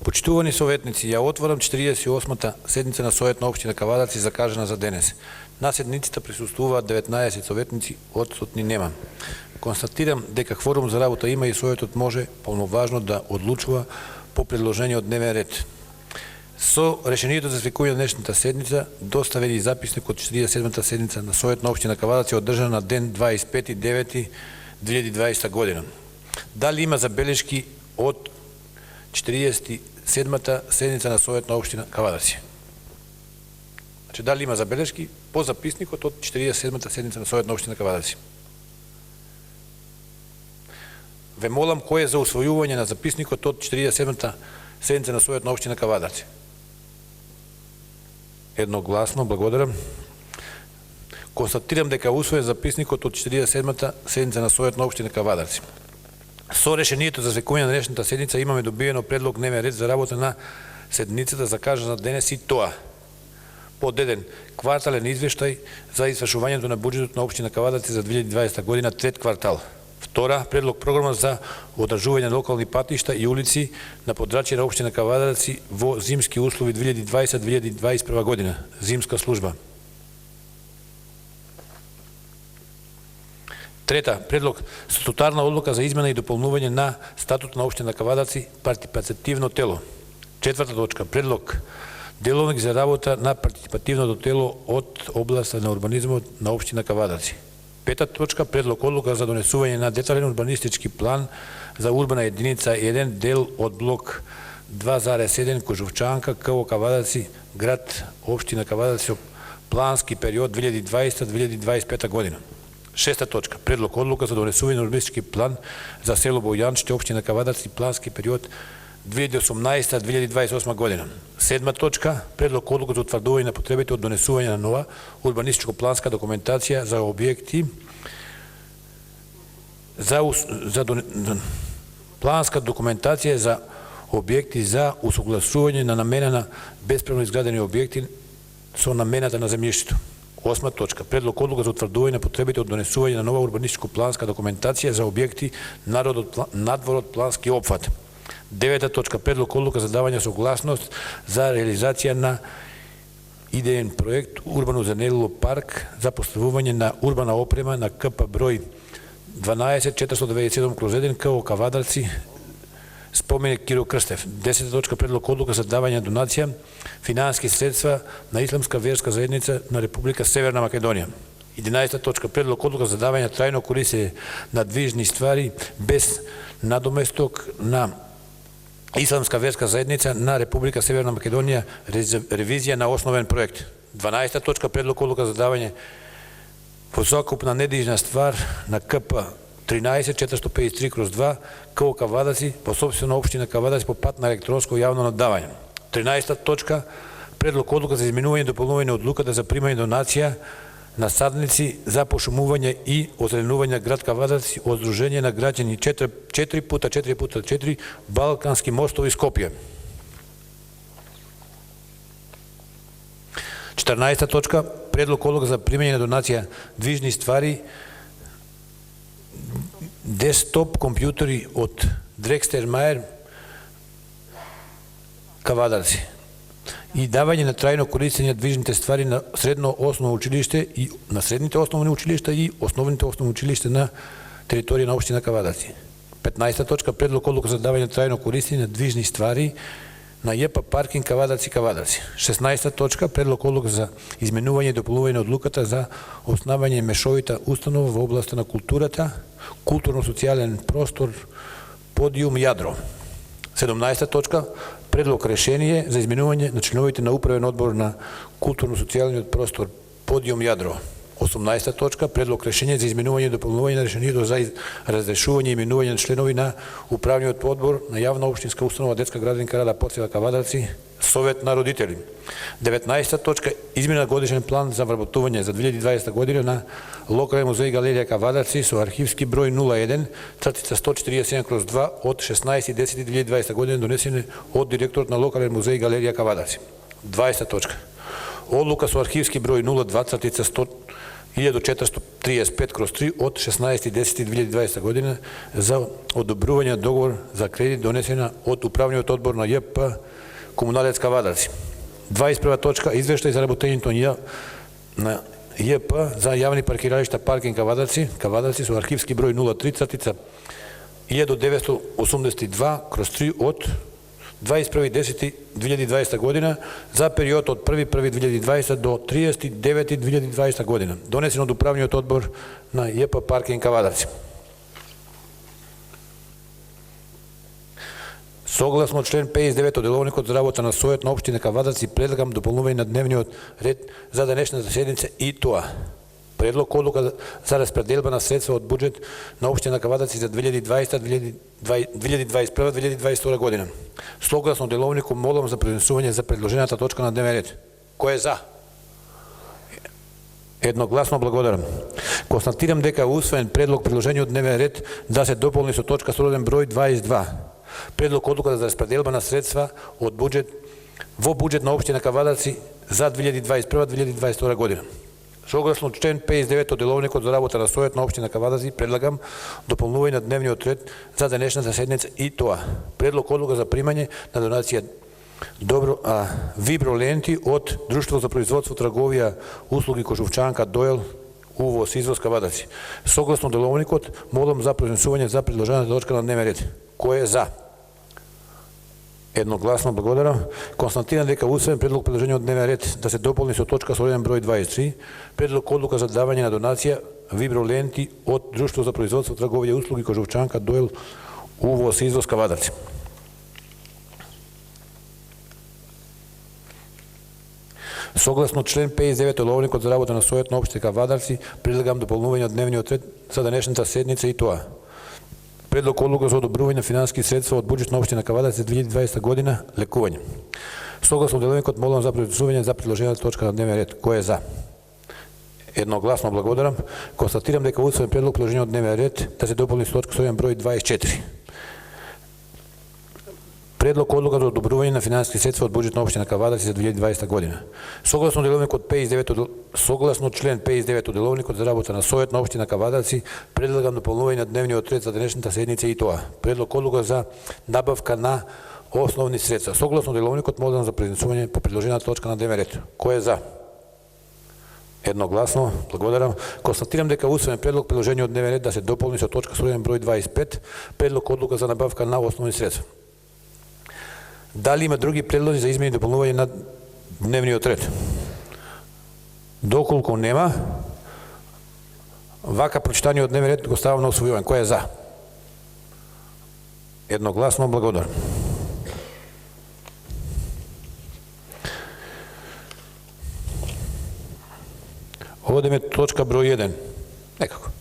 Почитувани советници, ја отворам 48-та седница на Совет на општина Кавадарци закажана за денес. На седницата присуствуваат 19 советници, отсутни нема. Констатирам дека кворум за работа има и Советот може полноважно да одлучува по предложениот дневен ред. Со решението за свикување на днешната седница доставени записник од 47-та седница на Совет на општина Кавадарци одржана на ден 25.9.2020 година. Дали има забелешки од 47-та седница на Совет на општина Кавадарци? Значи, дали има забелешки по записникот од 47-та седница на Совет на општина Кавадарци? Ве молам кој е за усвојување на записникот од 47-та седница на Совет на општина Кавадарци? Едногласно, благодарам. Констатирам дека усвоен записникот од 47-та седница на Совет на општина Кавадарци. Со решението за свикување на днешната седница имаме добиено предлог дневен ред за работа на седницата закажана денес и тоа. Под 1. Квартален извештај за извршувањето на буџетот на општина Кавадарци за 2020 година, трет квартал. Втора, предлог програма за одржување на локални патишта и улици на подрачје на општина Кавадарци во зимски услови 2020-2021 година, зимска служба. Трета, предлог статутарна одлука за измена и дополнување на статут на општина Кавадарци, партиципативно тело. Четврта точка, предлог деловник за работа на партиципативното тело од областа на урбанизмот на општина Кавадарци. Пета точка, предлог одлука за донесување на детален урбанистички план за урбана единица 1 дел од блок 2,1 Кожовчанка, КО Кавадарци, град општина Кавадарци, плански период 2020-2025 година. Шеста точка, предлог одлука за донесување на урбанистички план за село Бојанче, општина Кавадарци, плански период 2018-2028 година. Седма точка, предлог одлука за утврдување на потребите од донесување на нова урбанистичко-планска документација за објекти планска документација за објекти за усогласување на намена на бесправно изградени објекти со намената на земјиштето. Осма точка, предлог одлука за утврдување на потребите од донесување на нова урбанистичко-планска документација за објекти надвор од плански опфат. Девета точка, предлог одлука за давање согласност за реализација на идеен проект Урбано зеленило парк за поставување на урбана опрема на КП број 12497/1 КО Кавадарци, споменик Киро Крстев. Десета точка, предлог одлука за давање донација финански средства на Исламска верска заедница на Република Северна Македонија. 11 точка, предлог одлука за давање трајно користење на движни ствари без надоместок на Исламска верска заедница на Република Северна Македонија, ревизија на основен проект. 12 точка, предлог одлука за давање по закупна недвижна ствар на КП 13453/2 КО Кавадарци по собствена општина Кавадарци по пат на електронско јавно наддавање. 13 точка, предлог одлука за изменување и дополнување одлуката за примање донација на садници за пошумување и озеленување на град Кавадарци од Сдружение на граѓани 4x4x4 Балкански мостови Скопје. 14 точка, предлог одлука за примање на донација движни ствари десктоп компјутери од Дрекстер Мајер Кавадарци и давање на трајно користење движните ствари на средно основно училиште и на средните основни училишта и основните основни училишта на територија на општина Кавадарци. 15 точка, предлог одлука за давање на трајно користење на движни ствари на ЈП паркинг Кавадарци. 16 точка, предлог одлука за изменување и дополнување на одлуката за основање мешовита установа во областа на културата, културно-социјален простор, подиум јадро. 17 точка, предлог решение за изменување на членовите на управен одбор на културно-социјалниот простор, подиум јадро. 18 точка, предлог решение за изменување и дополнување на решението за разрешување и именување на членови на управниот одбор на јавна општинска установа детска градинка Рада Поцева Кавадарци, Совет на родители. 19 точка, измена на годишен план за вработување за 2020 година на локален музеј Галерија Кавадарци со архивски број 01/147/2 од 16.10.2020 година, донесен од директорот на локален музеј Галерија Кавадарци. 20 точка, одлука со архивски број 02/100 1435/3 od 16.10.2020 година за одобрување на договор за кредит донесена од Управниот одбор на ЈП Комуналец Кавадарци. 21 точка извештај за работењето на ЈП за јавни паркиралишта паркинг Кавадарци со архивски број 03/1982/3 од 21.10.2020 година за период од 1.1.2020 до 30.9.2020 година, донесен од Управниот одбор на ЈП Паркинг Кавадарци. Согласно член 59 од Деловникот за работа на Сојот на општина Кавадарци предлагам дополнување на дневниот ред за денешната седница и тоа. Предлог одлука за распределба на средства од буџет на општина Кавадарци за 2021-2022 година. Согласно Деловникот молам за пренесување за предложената точка на дневен ред. Кој е за? Едногласно благодарам. Констатирам дека усвоен предлог предложење од дневен ред да се дополни со точка со роден број 22. Предлог одлука за распределба на средства од буџет во буџет на општина Кавадарци за 2021-2022 година. Согласно член 59 од Деловникот за работа на Сојот на општина Кавадарци предлагам дополнување на дневниот ред за денешната седница и тоа. Предлог одлука за примање на донација виброленти од Друштво за производство, трговија, услуги Кожувчанка Дојел УВОС извоз Кавадарци. Согласно Деловникот молам за произнесување за предложената точка на дневен ред. Кој е за? Едногласно благодарам. Констатирам дека усвоен предлог предложење од дневен ред да се дополни со точка со роден број 23, предлог одлука за давање на донација виброленти од Друштво за производство, трговија, услуги Кожувчанка Дојел УВОС извоз Кавадарци. Согласно член 59 од Деловникот за работа на Сојот на општина Кавадарци предлагам дополнување од дневниот ред за денешната седница и тоа. Предлог одлука за одобрување на финансиски средства од буџет на општина Кавадарци за 2020 година лекување. Согласно Деловникот молам за присуствување за предложената точка на дневен ред. Кој е за? Едногласно благодарам. Констатирам дека усвоен предлог предложење од дневен ред да се дополни со точка со број 24. Предлог одлука за одобрување на финансиски средства од буџет на општина Кавадарци за 2020 година. Согласно член 59 од Деловникот за работа на Сојот на општина Кавадарци предлагам дополнување на дневниот ред за денешната седница и тоа. Предлог одлука за набавка на основни средства. Согласно Деловникот молам за произнесување по предложената точка на дневен ред. Кој е за? Едногласно благодарам. Констатирам дека усвоен предлог предложење од дневен ред да се дополни со точка со број 25, предлог одлука за набавка на основни средства. Дали има други предлози за измени и дополнување на дневниот ред? Доколку нема, вака прочитаниот дневен ред го ставам на усвојување. Кој е за? Едногласно благодарам. Одеме точка број 1. Некако.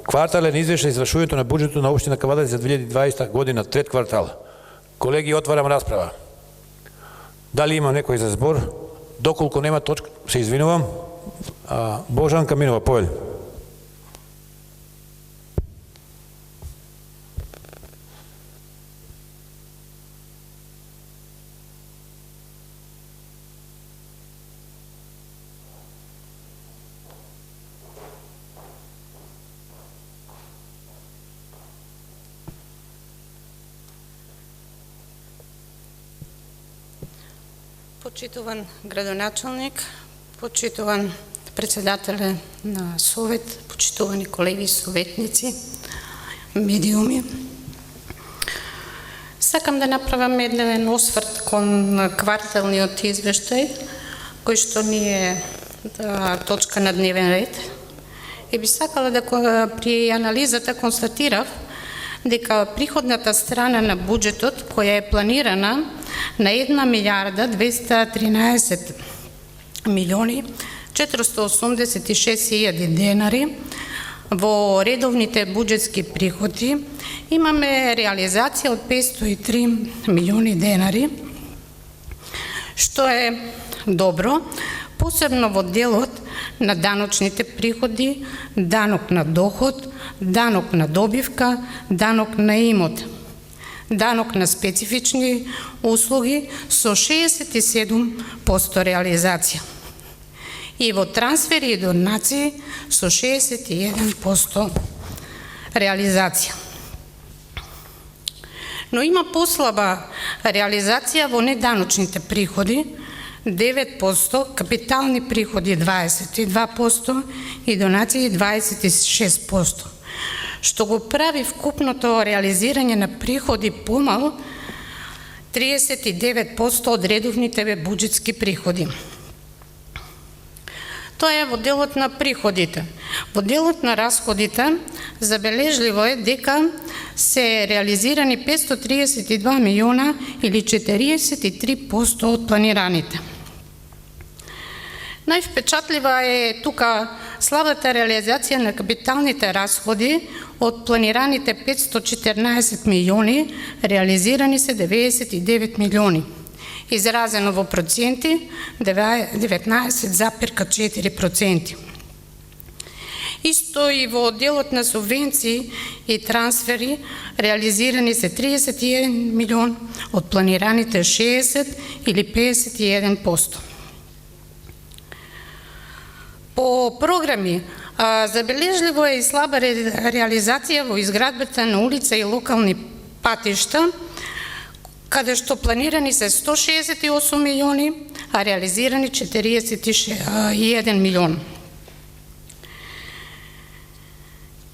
Квартален извештај извршувањето на буџетот на општина Кавадарци за 2020 година, трет квартал. Колеги, отварам расправа. Дали има некој за збор? Доколку нема точка, се извинувам. Божанка Минова, повели. Почитуван градоначалник, почитуван председателе на Совет, почитувани колеги советници, медиуми. Сакам да направам еден осврт кон кварталниот извештај, кој што ни е точка на дневен ред. И би сакала да при анализата констатирав дека приходната страна на буџетот, која е планирана на 1.213.486.000 денари во редовните буџетски приходи, имаме реализација од 503 милиони денари, што е добро, посебно во делот на даночните приходи, данок на доход, данок на добивка, данок на имот, данок на специфични услуги со 67% реализација. и во трансфери и донации со 61% реализација. Но има послаба реализација во неданочните приходи, 9%, капитални приходи 22% и донации 26%, што го прави вкупното реализирање на приходи помал 39% од редовните буџетски приходи. Тоа е во делот на приходите. Во делот на расходите забележливо е дека се реализирани 532 милиона или 43% од планираните. Највпечатлива е тука слабата реализација на капиталните расходи. Од планираните 514 милиони, реализирани се 99 милиони. Изразено во проценти 19,4%. Исто и во делот на субвенции и трансфери реализирани се 31 милион, од планираните 60 или 51%. По програми, забележливо е и слаба реализација во изградбата на улица и локални патишта, каде што планирани се 168 милиони, а реализирани 41 милион.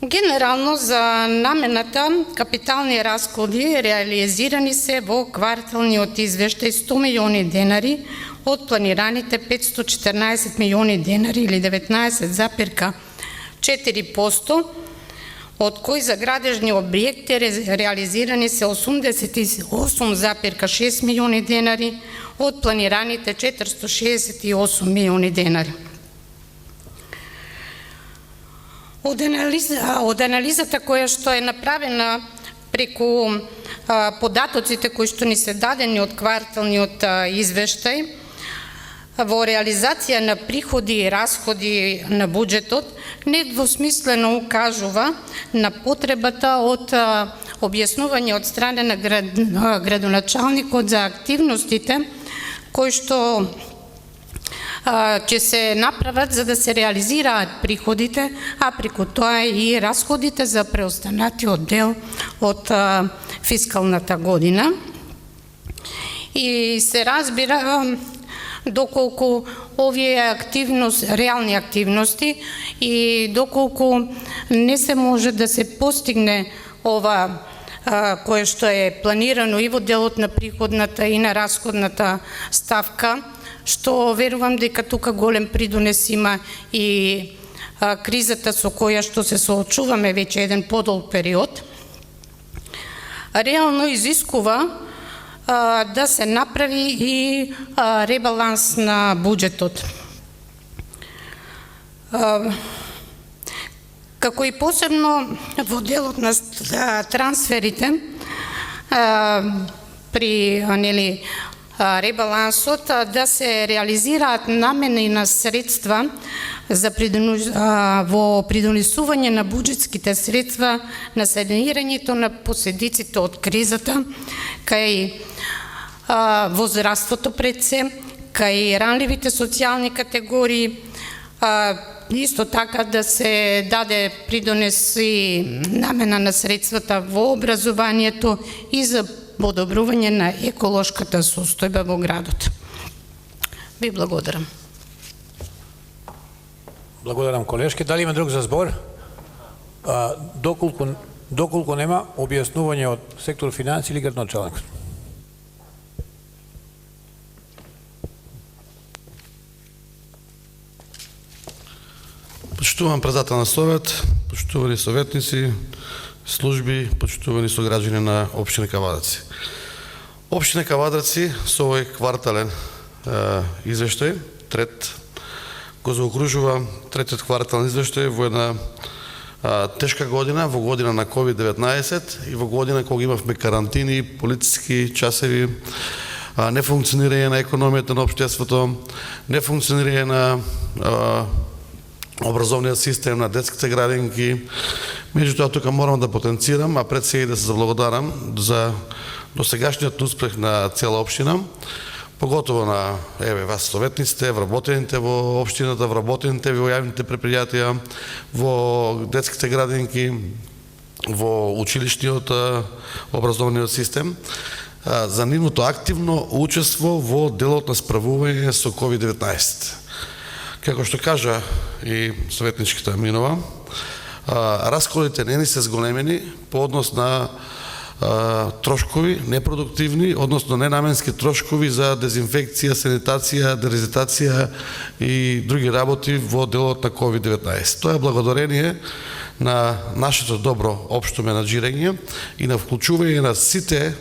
Генерално за намената капитални расходи реализирани се во кварталниот извештај 100 милиони денари од планираните 514 милиони денари или 19,4%, од кои за градежни објекти реализирани се 88,6 милиони денари од планираните 468 милиони денари. Од анализата која што е направена преку податоците кои што ни се дадени од кварталниот извештај, во реализација на приходи и расходи на буџетот недвосмислено укажува на потребата од објаснување од страна на градоначалникот за активностите кои што ќе се направат за да се реализираат приходите, а преку тоа и расходите за преостанатиот дел од фискалната година. И се разбира доколку овие реални активности и доколку не се може да се постигне ова кое што е планирано и во делот на приходната и на расходната ставка, што верувам дека тука голем придонес има и кризата со која што се соочуваме веќе еден подолг период, реално изискува да се направи и ребаланс на буџетот. Како и посебно во делот на трансферите при ребалансот да се реализираат намени на средства за во придонесување на буџетските средства на санирањето на последиците од кризата кај возраството пред се, кај ранливите социјални категории, исто така да се даде придонес и намена на средствата во образованието и за подобрување на еколошката состојба во градот. Ви благодарам. Благодарам, колешки. Дали има друг за збор? Доколку нема, објаснување од сектор финанси или градоначалникот? Почитуван председател на совет, почитувани советници, служби, почитувани сограѓани на општина Кавадарци. Општина Кавадарци со овој квартален извештај, го заокружува третиот квартален извештај во една тешка година, во година на COVID-19 и во година кога имавме карантини, полициски часеви, нефункционирање на економијата на општеството, нефункционирање на образовниот систем, на детските градинки. Меѓутоа, тука морам да потенцирам, а пред се и да се заблагодарам за досегашниот успех на цела општина, поготово на вас советниците, вработените во општината, вработените во јавните предпријатија, во детските градинки, во училишниот образовниот систем, за нивното активно учество во делот на справување со COVID-19. Како што кажа и советничката Минова, расходите не ни се зголемени по однос на трошкови, непродуктивни, односно ненаменски трошкови за дезинфекција, санитација, деризитација и други работи во делот на COVID-19. Тоа е благодарение на нашето добро општо менаџирање и на вклучување на сите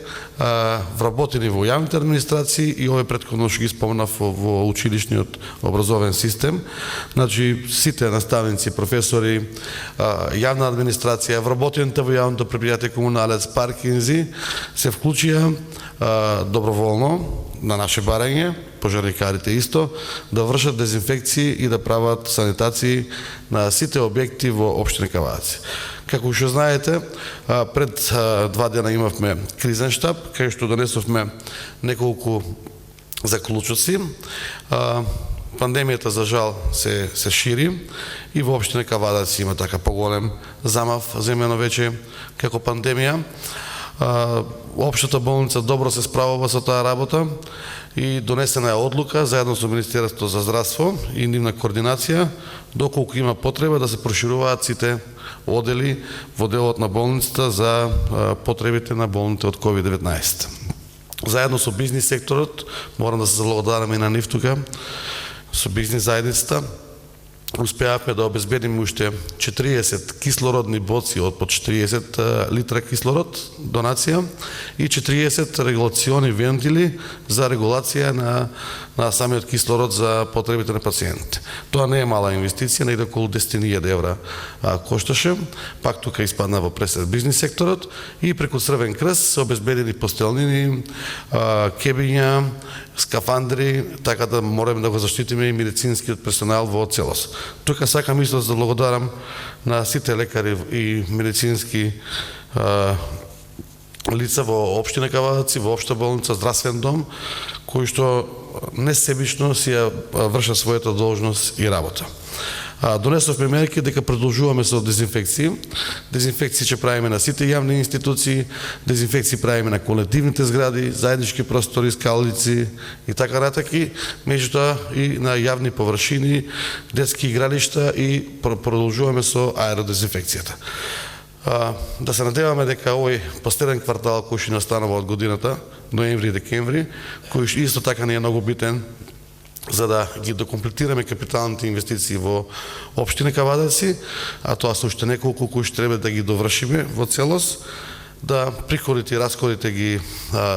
вработени во јавните администрации и овој претходно што ги спомнав во училишниот образовен систем. Значи, сите наставници, професори, јавна администрација, вработените во јавното предпријатие Комуналец, Паркинзи се вклучија доброволно на наше барање, пожарникарите исто, да вршат дезинфекции и да прават санитации на сите објекти во општина Кавадаци. Како што знаете, пред 2 дена имавме кризен штаб, кај што донесовме неколку заклучоци. Пандемијата, за жал, се шири и во општина Кавадаци има така поголем замав земено веќе како пандемија. Општата болница добро се справува со таа работа и донесена е одлука заедно со Министерството за здравство и нивна координација доколку има потреба да се прошируваат сите одели во делот на болницата за потребите на болните од COVID-19. Заедно со бизнис секторот, морам да се заблагодарам и на нив тука, со бизнис заедницата, успеавме да обезбедиме уште 40 кислородни боци од по 40 литра кислород донација и 40 регулациони вентили за регулација на самиот кислород за потребите на пациентите. Тоа не е мала инвестиција, негде околу 10.000 евра кошташе. Пак тука испадна во пресед бизнис секторот и преку Црвен крст се обезбедени постелнини, кебиња, скафандри, така да мораме да го заштитиме и медицинскиот персонал во целост. Тука сакам исто да благодарам на сите лекари и медицински лица во општина Кавадаци, во општа болница, здравствен дом, кои што несебично си ја вршат својата должност и работа. Донесовме мерки дека продолжуваме со дезинфекции. Дезинфекции ќе правиме на сите јавни институции, дезинфекции правиме на колективните згради, заеднички простори, скалици и така натаки, меѓутоа и на јавни површини, детски игралишта и продолжуваме со аеродезинфекцијата. Да се надеваме дека овој последен квартал кој ќе настанува од годината, ноември и декември, кој исто така не е многу битен за да ги докомплетираме капиталните инвестиции во општина Кавадаци, а тоа се уште неколку кои што треба да ги довршиме во целост, да приходите и расходите ги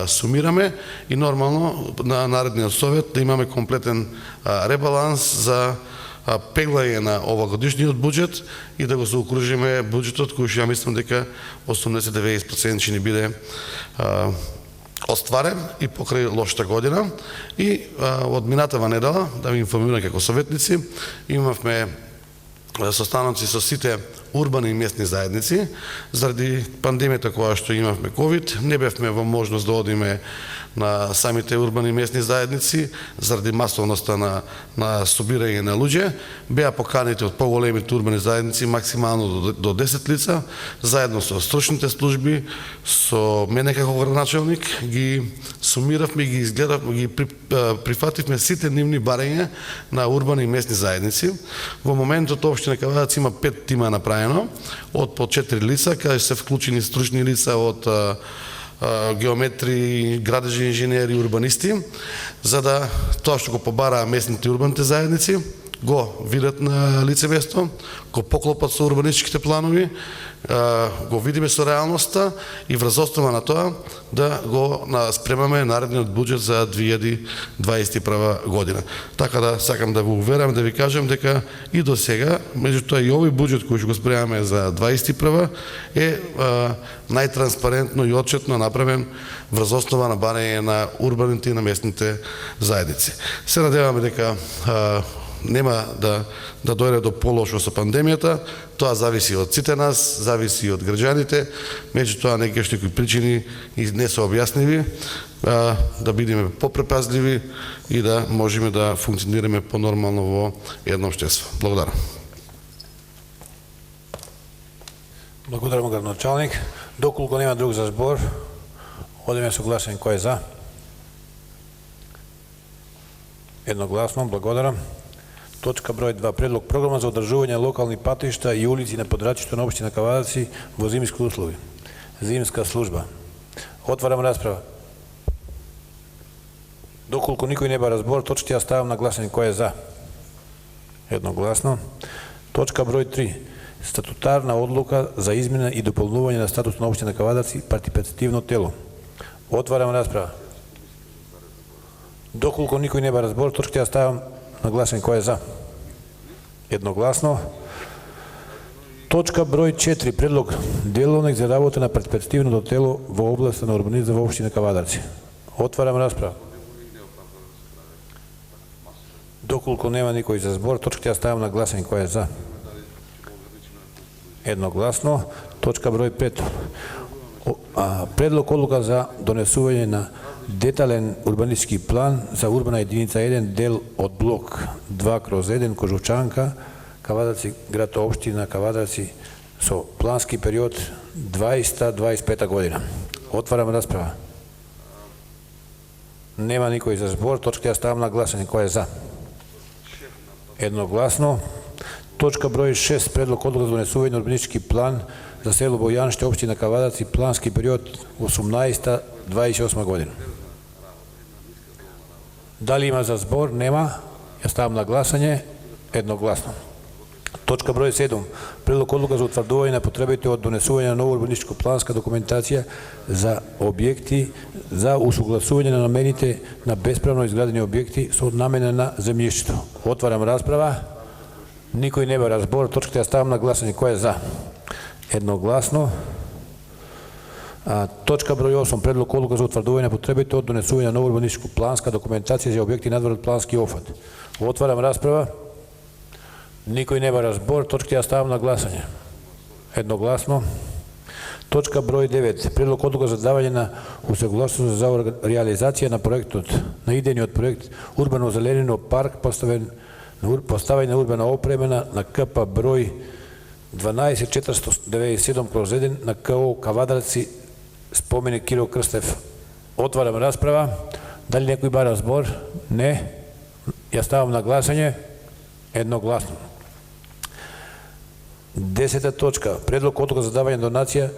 сумираме и нормално на наредниот совет да имаме комплетен ребаланс за пеглање на овогодишниот буџет и да го заокружиме буџетот кој што ја мислам дека 80-90% ќе ни биде остварен и покрај лошата година. И од минатава недела, да ви информирам како советници, имавме состаноци со сите урбани и местни заедници. Заради пандемијата која што имавме COVID, не бевме во можност да одиме на самите урбани и местни заедници, заради масовноста на собирање на луѓе. Беа поканите од поголемите урбани заедници максимално до 10 лица, заедно со стручните служби, со мене како градоначалник, ги сумиравме, ги изгледавме, ги прифативме сите нивни барања на урбани и местни заедници. Во моментот општина Кавадаци има 5 тима направено, од по 4 лица, каде се вклучени стручни лица од геометри, градежни инженери, урбанисти, за да тоа што го побараа местните урбаните заедници, го видат на лице место, го поклопат со урбанистичките планови, го видиме со реалноста и врз основа на тоа да го спремаме наредниот буџет за 2021 година. Така да сакам да го уверам, да ви кажам дека и до сега, меѓутоа и овој буџет кој што го спремаме за 2021 е најтранспарентно и отчетно направен врз основа на барање на урбаните и на местните заедници. Се надеваме дека нема да дојде до полошо со пандемијата, тоа зависи од сите нас, зависи од граѓаните, меѓутоа некои причини и не се објаснливи, да бидеме попрепазливи и да можеме да функционираме понормално во едно општество. Благодарам. Благодарам, градоначалник. Доколку нема друг за збор, одиме со гласање. Кој е за? Едногласно, благодарам. Точка број 2. Предлог програма за одржување локални патишта и улици на подрачјето на општина Кавадаци во зимски услови. Зимска служба. Отварам расправа. Доколку никој не бара збор, точка ја ставам на гласање. Кој е за? Едногласно. Точка број 3. Статутарна одлука за измена и дополнување на статус на општина Кавадаци партиципативно тело. Отварам расправа. Доколку никој не бара збор, точка ја ставам на гласање. Кој е за? Едногласно. Точка број 4. Предлог деловник за работа на партиципативното тело во областа на урбанизам во општина Кавадаци. Отварам расправа. Доколку нема никој за збор, точка ја ставам на гласање. Кој е за? Едногласно. Точка број 5. Предлог одлука за донесување на детален урбанистички план за урбана единица 1 дел од блок 2/1 Кожувчанка, Кавадаци, град општина Кавадаци со плански период 20-25 година. Отварам расправа. Нема никој за збор, точка ја ставам на гласање. Кој е за? Едногласно. Точка број 6. Предлог одлука за донесување на урбанистички план за село Бојанште, општина Кавадаци, плански период 18-28 година. Дали има за збор? Нема. Ја ставам на гласање. Едногласно. Точка број 7. Предлог одлука за утврдување на потребите од донесување на нова урбанистичко планска документација за објекти за усогласување на намените на бесправно изградени објекти со намена на земјиштето. Отварам расправа. Никој не бара збор, точката ја ставам на гласање. Кој е за? Едногласно. Точка број 8. Предлог одлука за утврдување на потребите од донесување на нова урбанистичко планска документација за објекти надвор од плански офат. Отварам расправа. Никој не бара збор, точката ја ставам на гласање. Едногласно. Точка број 9. Предлог одлука за давање на усогласување за реализација на проектот, на идејниот проект Урбано зеленено парк поставање на урбана опремена на КП број 12497/1 на КО Кавадаци, споменик Киро Крстев. Отварам расправа. Дали некој бара збор? Не. Ја ставам на гласање. Едногласно. 10 точка. Предлог одлука за давање донација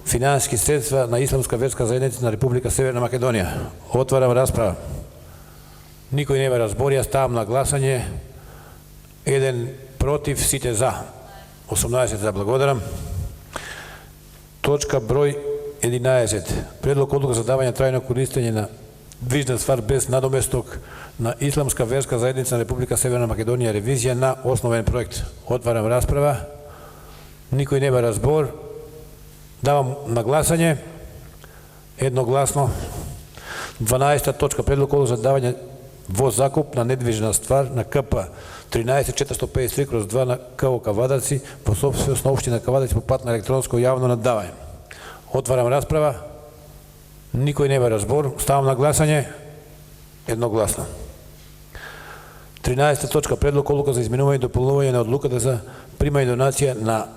финансиски средства на Исламска верска заедница на Република Северна Македонија. Отварам расправа. Никој не бара збор, ја ставам на гласање. 1 против, сите за. 18 за. Благодарам. Точка број 11. Предлог одлука за давање трајно користење на движна ствар без надоместок на Исламска верска заедница на Република Северна Македонија, ревизија на основен проект. Отварам расправа. Никој не бара збор. Давам на гласање. Едногласно. 12 точка. Предлог одлука за давање во закуп на недвижна ствар на КП 13453/2 на КО Кавадаци во собственост на општина Кавадаци по пат на електронско јавно наддавање. Отварам расправа. Никој не бара збор. Ставам на гласање. Едногласно. 13 точка. Предлог одлука за изменување и дополнување на одлуката за примање донација на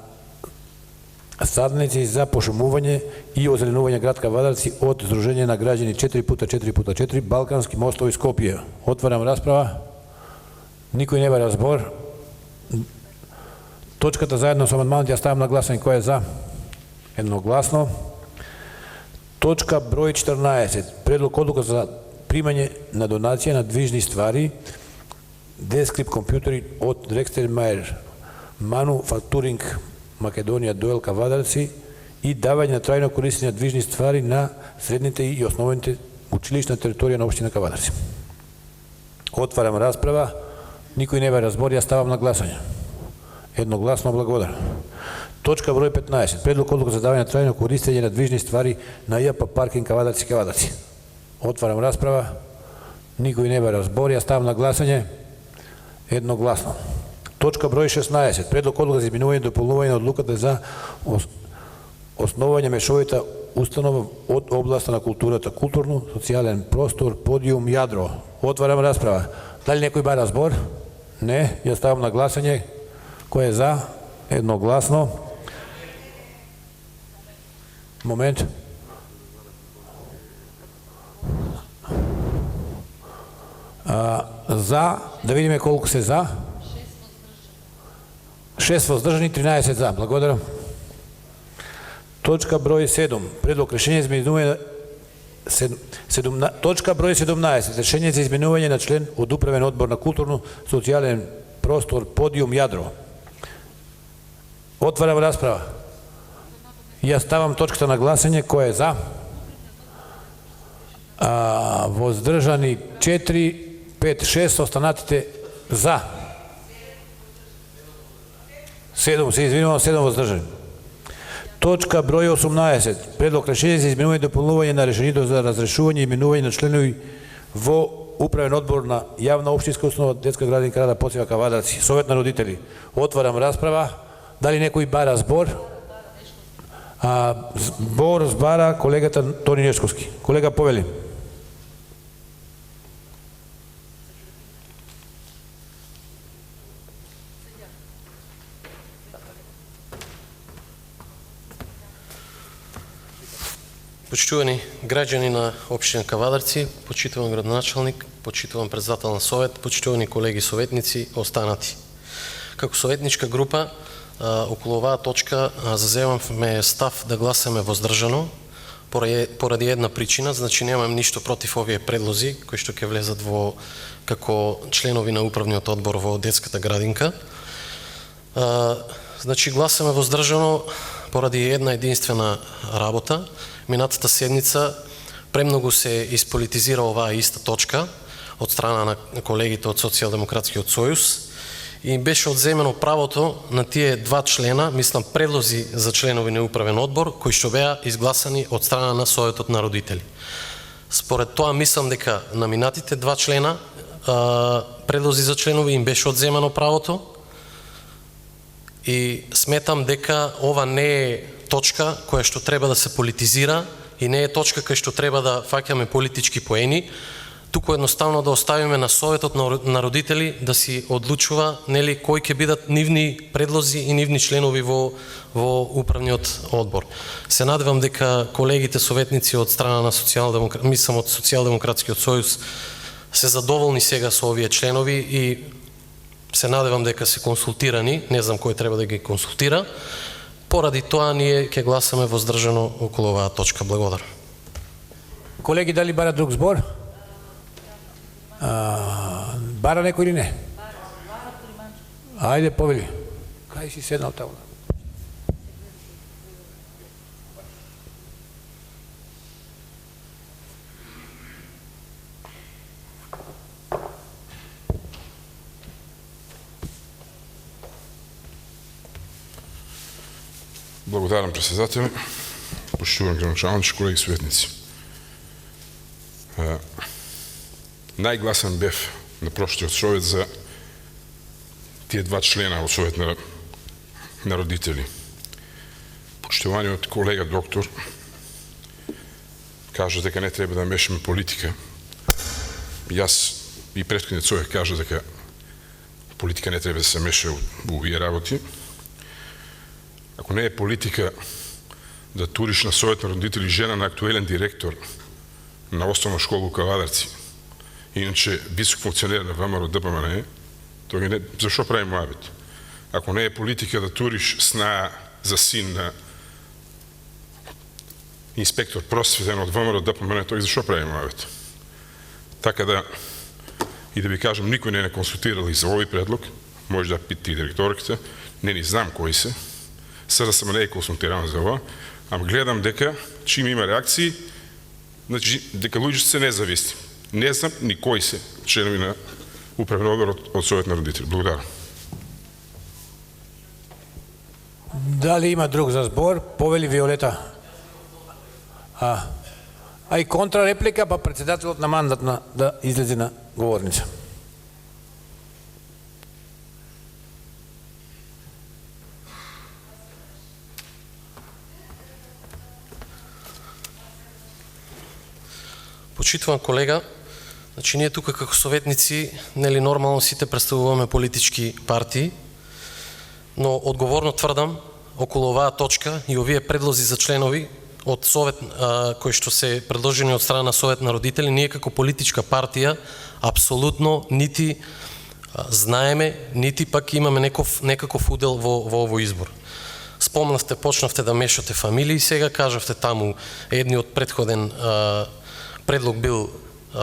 садници за пошумување и озеленување град Кавадаци од Сдружение на граѓани 4x4x4 Балкански мостови Скопје. Отварам расправа. Никој не бара збор. Точката заедно со амандманот ја ставам на гласање. Кој е за? Едногласно. Точка број 14. Предлог одлука за примање на донација на движни ствари Дескрип компјутери од Рекстермајер Мануфактуринг Македонија Доел Кавадаци и давање на трајно користење на движни ствари на средните и основните училишта на територија на општина Кавадаци. Отварам расправа. Никој не бара збор, ја ставам на гласање. Едногласно, благодарам. Точка број 15. Предлог одлука за давање на трајно користење на движни ствари на ЈП паркинг Едногласно. Точка број 16. Предлог одлука за изменување и дополнување на одлуката за основање мешовита установа од областа на културата, културно, социјален простор, подиум, јадро. Отварам расправа. Дали некој бара збор? Не. Ја ставам на гласање. Кој е за? Едногласно. Момент. За, да видиме колку се за. 6 воздржани, 13 за. Благодарам. Точка број 7. Предлог решение за изменување точка број 17. Решение за изменување на член од управен одбор на културно, социјален простор, подиум, јадро. Отварам расправа. Ја ставам точката на гласање. Кој е за? Воздржани 4, 5, 6, останатите за. 7, се извинувам, 7 воздржани. Точка број 18. Предлог решение за изменување и дополнување на решението за разрешување и именување на членови во управен одбор на јавна општинска установа детска градинка Рада Поцева Кавадарци. Совет на родители. Отварам расправа. Дали некој бара збор? Збор збара колегата Тони Нешковски. Колега, повели. Почитувани граѓани на општина Кавадарци, почитуван градоначалник, почитуван председател на совет, почитувани колеги советници, останати. Како советничка група, околу оваа точка заземавме став да гласаме воздржано, поради една причина, значи немам ништо против овие предлози, кои што ќе влезат во како членови на управниот одбор во детската градинка. Значи гласаме воздржано поради една единствена работа. Минатата седница премногу се исполитизира оваа иста точка од страна на колегите од Социјалдемократскиот сојуз и беше одземено правото на тие два члена, мислам предлози за членови на управен одбор, кои што беа изгласани од страна на Советот на родители. Според тоа мислам дека на минатите два члена предлози за членови им беше одземено правото и сметам дека ова не е точка која што треба да се политизира и не е точка кај што треба да фаќаме политички поени, туку едноставно да оставиме на Советот на родители да си одлучува нели кои ќе бидат нивни предлози и нивни членови во управниот одбор. Се надевам дека колегите советници од страна на од Социјалдемократскиот сојуз се задоволни сега со овие членови и се надевам дека се консултирани, не знам кој треба да ги консултира. Поради тоа ние ќе гласаме воздржано околу оваа точка. Благодарам. Колеги, дали бара друг збор? Бара некој или не? Ајде, повели. Кај си седнал таму? Благодарам, председател. Почитуван градоначалник, колеги советници. Најгласен бев на прошлиот совет за тие два члена од Совет на родители. Почитуваниот колега доктор кажа дека не треба да мешаме политика. Јас и претходниот совет кажа дека политика не треба да се меша во овие работи. Ако не е политика да туриш на Совет на родители жена на актуелен директор на основна школа у Кавадарци, иначе висок функционер на ВМРО ДПМН, тоа не, зашо правим моабит? Ако не е политика да туриш сна за син на инспектор просветен од ВМРО ДПМН, тоа зашо правим моабит? Така да, и да ви кажам, никој не е консултирал и за овој предлог, може да питате и директорката, не ни знам кои се, сега сам не е консултиран за ова, ама гледам дека чим има реакции, значи дека луѓето се независни. Не знам ни кои се членови на управен одбор од Совет на родители. Благодарам. Дали има друг за збор? Повели Виолета. А и контрареплика, па председателот на мандатна да излезе на говорница. Почитуван колега, значи ние тука како советници, нели нормално сите представуваме политички партии, но одговорно тврдам околу оваа точка и овие предлози за членови од совет кои што се предложени од страна на Совет на родители, ние како политичка партија апсолутно нити знаеме, нити пак имаме некаков удел во овој избор. Спомнавте, почнавте да мешате фамилии, сега кажавте таму едниот предходен предлог бил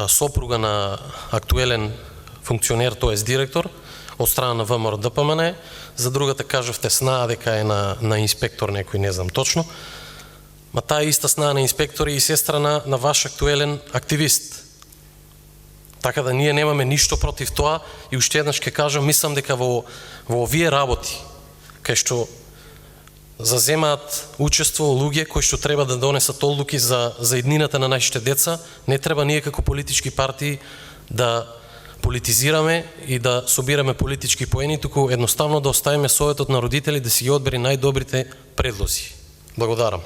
сопруга на актуелен функционер, тоест директор, од страна на ВМРО ДПМН, за другата кажавте снаа дека е на инспектор некој, не знам точно. Ма таа иста снаа на инспектор и сестра на ваш актуелен активист. Така да ние немаме ништо против тоа и уште еднаш ќе кажам, мислам дека во овие работи, кај што заземаат учество луѓе кои што треба да донесат одлуки за иднината на нашите деца, не треба ние како политички партии да политизираме и да собираме политички поени, туку едноставно да оставиме Советот на родители да си ги одбери најдобрите предлози. Благодарам.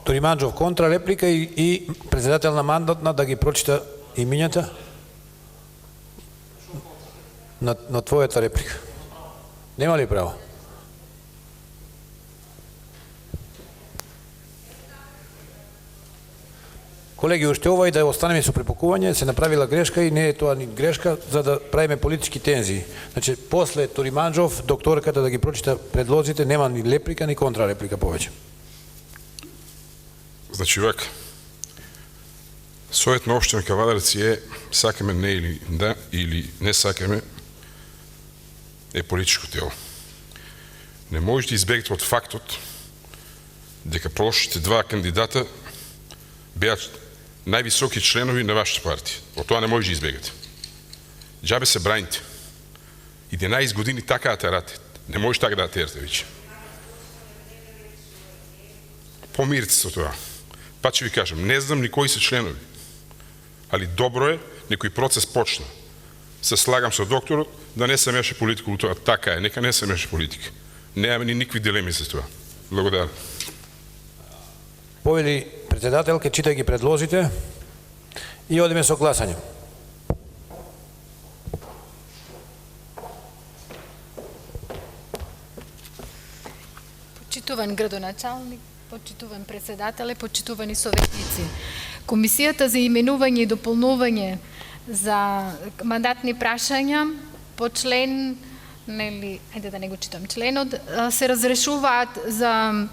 Ториманџов контра реплика и председател на мандатна да ги прочита имињата на твојата реплика. Нема ли право? Колеги, уште ова и да останеме со препакување, се направила грешка и не е тоа ни грешка за да правиме политички тензии. Значи, после Ториманџов, докторката да ги прочита предлозите, нема ни реплика, ни контрареплика повеќе. Значи, вака, Совет на општина Кавадарци е, сакаме не или да, или не сакаме, е политичко тело. Не може да избегнете од фактот дека прошлите два кандидата беа највисоки членови на вашата партија. Од тоа не може да избегате. Джабе се браните. 11 години така да терате. Не може така да терате веќе. Помирите се со тоа. Па ќе ви кажам, не знам ни кои се членови. Али добро е, некој процес почна. Се слагам со докторот да не се меша политика у тоа. Така е, нека не се меша политика. Немаме ни никакви дилеми за тоа. Благодарам. Повели председателка, читай ги предлозите и одиме со гласање. Почитуван градоначалник, почитуван председателе, почитувани советници. Комисијата за именување и дополнување за мандатни прашања по член, нели, ајде да не го читам членот, се разрешуваат за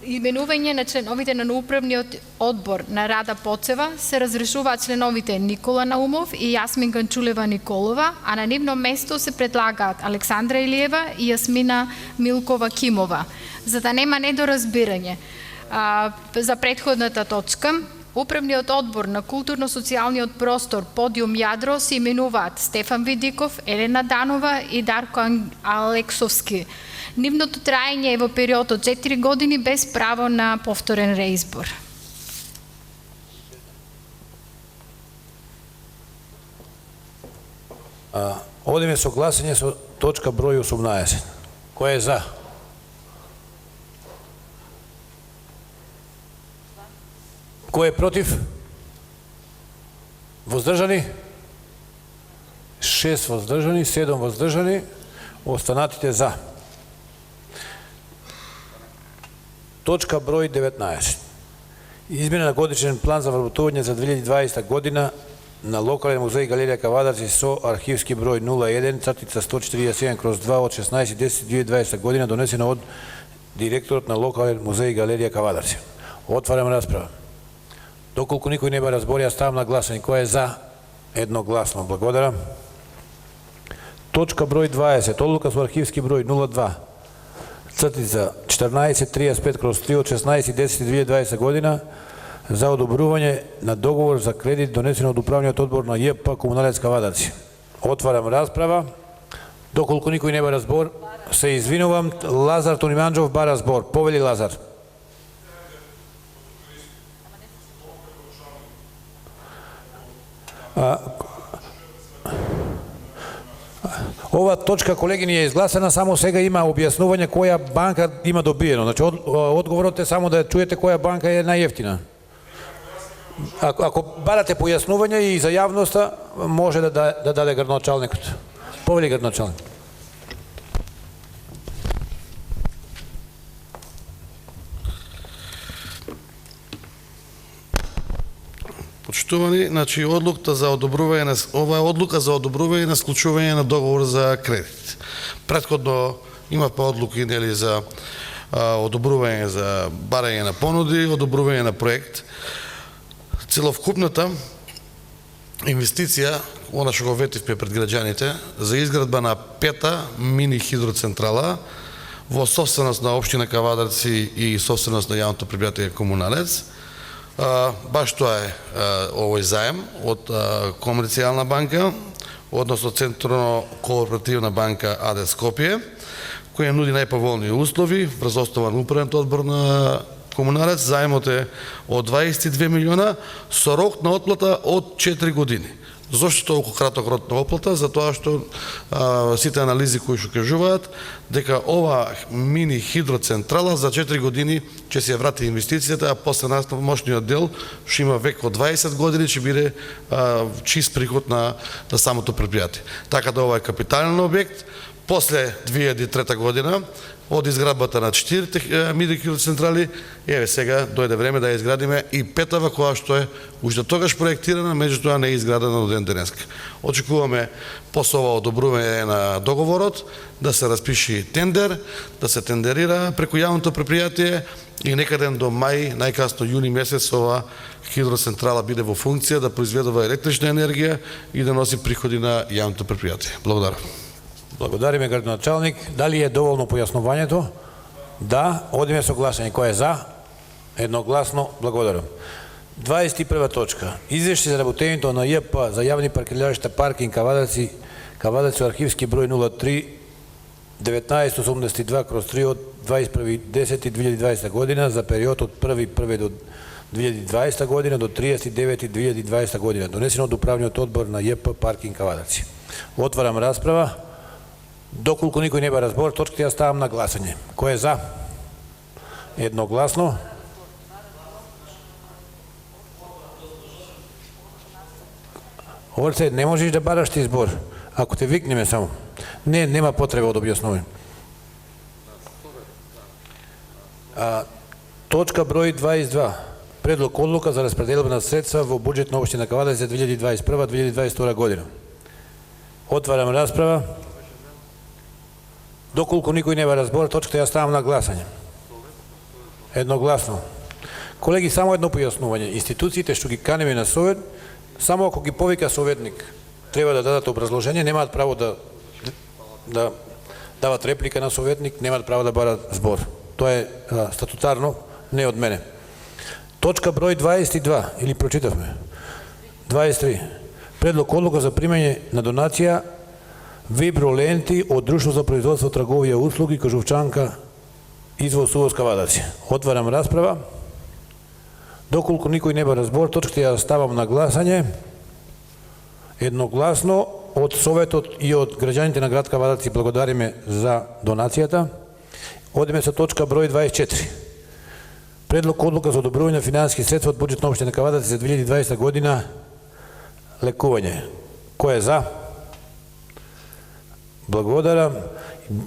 именување на членовите на управниот одбор на Рада Поцева, се разрешуваат членовите Никола Наумов и Јасмин Ганчулева Николова, а на нивно место се предлагаат Александра Илиева и Јасмина Милкова Кимова. За да нема недоразбирање за претходната точка, Управниот одбор на културно-социјалниот простор Подиум Јадро се именуваат Стефан Видиков, Елена Данова и Дарко Алексовски. Нивното траење е во период од 4 години без право на повторен реизбор. Одиме со гласање со точка број 18. Кој е за? Кој е против? Воздржани? 6 воздржани, 7 воздржани, останатите за. Точка број 19. Измена на годишен план за вработување за 2020 година на локален музеј Галерија Кавадарци со архивски број 01/147/2 од 16.10.2020 година, донесена од директорот на локален музеј Галерија Кавадарци. Отварам расправа. Доколку никој не ба разбори, ставам на гласање. Кој е за? Едногласно. Благодарам. Точка број 20. Одлука со архивски број 02/1435/3 од 16.10.2020 година за одобрување на договор за кредит донесен од управниот одбор на ЈП Комуналец Кавадарци. Отварам расправа. Доколку никој не ба разбор, се извинувам. Лазар Ториманџов ба разбор. Повели Лазар. Ова точка, колеги, ни е изгласена, само сега има објаснување која банка има добиено. Значи, одговорот е само да чуете која банка е најевтина. Ако барате појаснување и за јавноста, може да даде градоначалникот. Повели градоначалник. Почитувани, значи одлуката за одобрување на ова е одлука за одобрување на склучување на договор за кредит. Претходно имавме одлуки нели за одобрување за барање на понуди, одобрување на проект. Целокупната инвестиција, она што го ветивме пред граѓаните, за изградба на 5-та мини хидроцентрала во собственост на општина Кавадарци и собственост на јавното предпријатие Комуналец. Баш тоа е овој заем од Комерцијална банка, односно Централно кооперативна банка АД Скопје, која нуди најповолни услови врз основа на управниот одбор на Комуналец. Заемот е од 22 милиона со рок на отплата од 4 години. Зошто толку краток рок на отплата? Затоа што сите анализи кои што кажуваат дека ова мини хидроцентрала за 4 години ќе се врати инвестицијата, а после мощниот дел што има век од 20 години ќе биде чист приход на самото предпријатие. Така да ова е капитален објект. После 2003 година, од изградбата на 4 мини хидроцентрали, еве сега дојде време да ја изградиме и 5-та, која што е уште тогаш проектирана, меѓутоа не е изградена до ден денеска. Очекуваме после ова одобрување на договорот да се распиши тендер, да се тендерира преку јавното предпријатие и некаде до мај, најкасно јуни месец, ова хидроцентрала биде во функција да произведува електрична енергија и да носи приходи на јавното предпријатие. Благодарам. Благодариме, градоначалник. Дали е доволно појаснувањето? Да, одиме со гласање. Кој е за? Едногласно, благодарам. 21 точка. Извешти за работењето на ЈП за јавни паркиралишта паркинг Кавадарци, архивски број 03 1982/3 од 21.10.2020 година за период од 1.1 до 2020 година до 30.9.2020 година. Донесено од управниот одбор на ЈП паркинг Кавадарци. Отварам расправа. Доколку никој не ба разбор, точките ја ставам на гласање. Кој е за? Едногласно. Орце, не можеш да бараш ти збор. Ако те викнеме само. Не, нема потреба од објаснување. Точка број 22. Предлог одлука за распределба на средства во буџет на општина Кавадарци за 2021-2022 година. Отварам расправа. Доколку никој не ба разбор, точката ја ставам на гласање. Едногласно. Колеги, само едно појаснување. Институциите што ги канеме на совет, само ако ги повика советник, треба да дадат образложение, немаат право да дават реплика на советник, немаат право да барат збор. Тоа е статутарно, не од мене. Точка број 22, или прочитавме? 23. Предлог одлука за примање на донација виброленти од Друштво за производство, трговија, услуги, Кажувчанка, извоз увоз Кавадарци. Отварам расправа. Доколку никој не ба разбор, точката ја ставам на гласање. Едногласно од Советот и од граѓаните на град Кавадарци благодариме за донацијата. Одиме со точка број 24. Предлог одлука за одобрување на финансиски средства од буџет на општина Кавадарци за 2020 година лекување. Кој е за? Благодарам.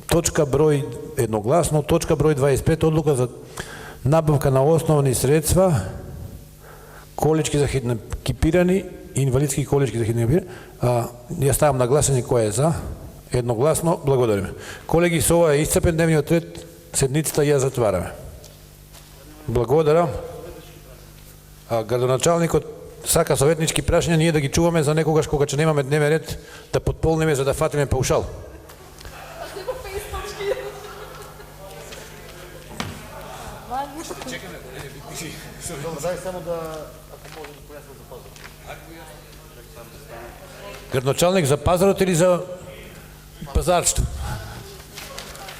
Точка број едногласно, точка број 25, одлука за набавка на основни средства, колички за хендикепирани, инвалидски колички за хендикепирани. Ја ставам на гласање кој е за. Едногласно, благодариме. Колеги, со ова е исцрпен дневниот ред, седницата ја затвараме. Благодарам. Градоначалникот сака советнички прашања, ние да ги чуваме за некогаш кога ќе немаме дневен ред, да потполниме за да фатиме паушал. Градоначалник за пазарот или за пазарчето?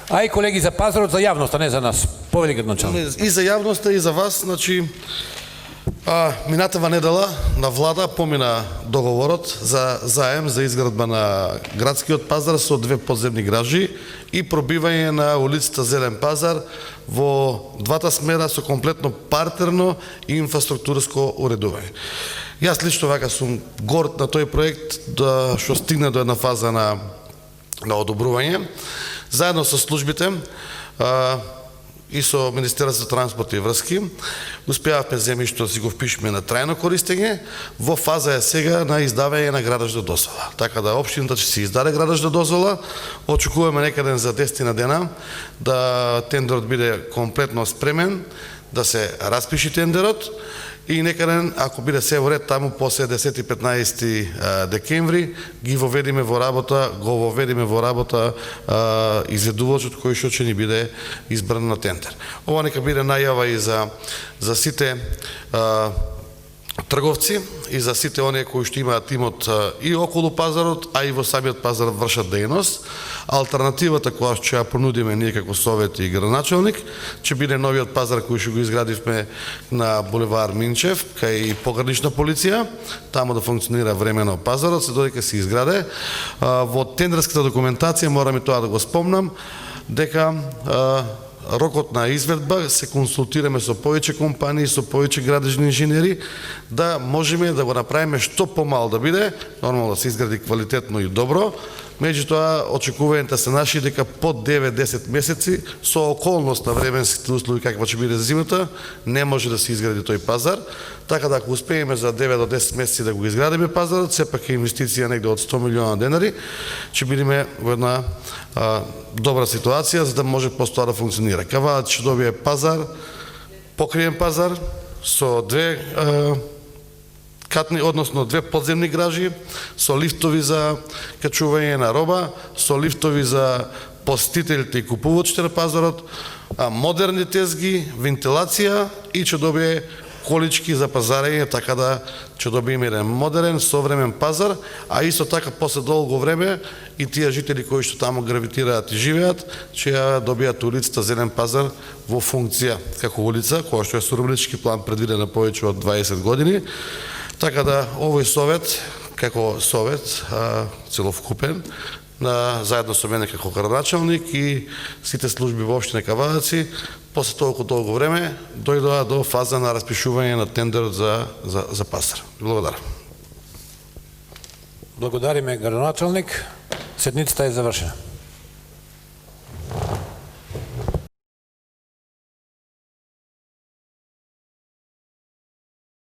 Ај, колеги, за пазарот, за јавноста, не за нас. Повели градоначалник. И за јавноста, и за вас, значи, Минатава недела на влада помина договорот за заем за изградба на градскиот пазар со 2 подземни гражи и пробивање на улицата Зелен пазар во двата смера со комплетно партерно и инфраструктурско уредување. Јас лично вака сум горд на тој проект да што стигна до една фаза на одобрување. Заедно со службите и со Министерството за транспорт и врски успеавме земјишто да си го впишеме на трајно користење. Во фаза е сега на издавање на градежна дозвола. Така да општината ќе си издаде градежна дозвола. Очекуваме некаде за 10 дена да тендерот биде комплетно спремен, да се распиши тендерот и некаде, ако биде се во ред, таму после 10-15 декември го воведиме во работа изведувачот кој што ќе ни биде избран на тендер. Ова нека биде најава и за сите трговци и за сите оние кои што имаат имот и околу пазарот, а и во самиот пазар вршат дејност. Алтернативата која ќе ја понудиме ние како совет и градоначелник ќе биде новиот пазар кој што го изградивме на булевар Минчев кај погранична полиција, таму да функционира времено пазарот, се додека се изграде. Во тендерската документација морам и тоа да го спомнам дека рокот на изведба се консултираме со повеќе компании, со повеќе градежни инженери, да можеме да го направиме што помал да биде, нормално да се изгради квалитетно и добро. Меѓутоа, очекувањата се наши дека под 9-10 месеци, со околност на временските услови каква ќе биде зимата, не може да се изгради тој пазар. Така да ако успееме за 9 до 10 месеци да го изградиме пазарот, сепак е инвестиција негде од 100 милиона денари, ќе бидеме во една добра ситуација за да може постоа да функционира. Каваат ќе добие пазар, покриен пазар со 2 катни, односно 2 подземни гражи, со лифтови за качување на роба, со лифтови за посетителите и купувачите на пазарот, модерни тезги, вентилација и ќе добие колички за пазарење, така да ќе добиеме еден модерен, современ пазар, а исто така после долго време и тие жители кои што таму гравитираат и живеат, ќе ја добијат улицата Зелен пазар во функција како улица, која што е со урбанистички план предвидена повеќе од 20 години. Така да овој совет, како совет целокупен, заедно со мене како градоначелник и сите служби во општина Кавадаци, после толку долго време дојдоа до фаза на распишување на тендерот за пазар. Благодарам. Благодариме градоначелник. Седницата е завршена.